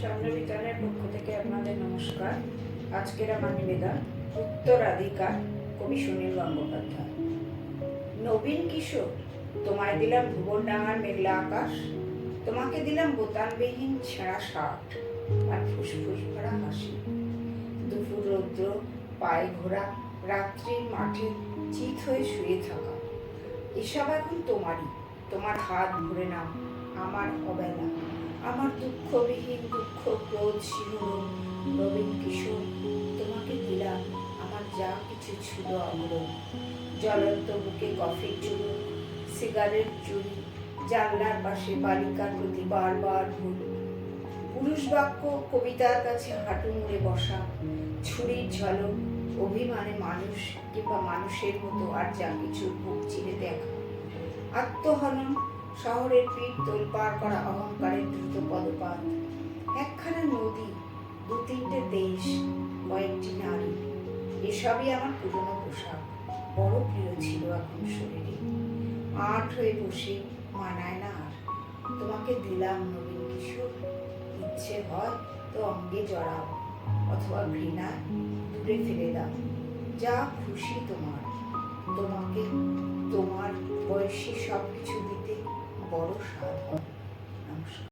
চন্দ্রবিতানের পক্ষ থেকে আপনাদের নমস্কার। আজকের আমার নিবেদন উত্তরাধিকার, কবি সুনীল গঙ্গোপাধ্যায়। নবীন কিশোর, তোমায় দিলাম ভুবনডাঙার মেঘলা আকাশ, তোমাকে দিলাম বোতামবিহীন ছেঁড়া শার্ট আর ফুসফুস ভরা হাসি। দুপুর রৌদ্র, পায়ে ঘোরা, রাত্রির মাঠে চিত হয়ে শুয়ে থাকা, এসব এখন তোমারই। তোমার হাত ভরে নাও আমার অবেলা, আমার দুঃখবিহীন দুঃখ ক্রোধ শিহরণ। নবীন কিশোর, তোমাকে দিলাম আমার যা কিছু ছিল আবরণ। জ্বলন্ত বুকে কফির চুরুট, সিগারেট চুরি, জানলার পাশে বালিকার প্রতি বারবার ভুল, পুরুষ বাক্য কবিতার কাছে হাঁটু মুড়ে বসা, ছুরির ঝলক, অভিমানে মানুষ কিংবা মানুষের মতো আর যা কিছু বুক চিরে দেখা, আত্মহনন, শহরের পিঠ তোলপাড় করা অহংকারের দ্রুত পদপাত, একখানা নদী, দু তিনটে দেশ, কয়েকটি নারী, এসবই আমার পুরনো পোশাক, বড় প্রিয় ছিল এখন শরীরে। আট হয়ে বসে মানায় না আর, তোমাকে দিলাম নবীন কিশোর, ইচ্ছে হয় তো অঙ্গে জড়াও, অথবা ঘৃণায় দূরে ফেলে দাও, যা খুশি তোমার। তোমাকে তোমার বয়সী সব কিছু দিতে বড় স্বাদ হয়। নমস্কার।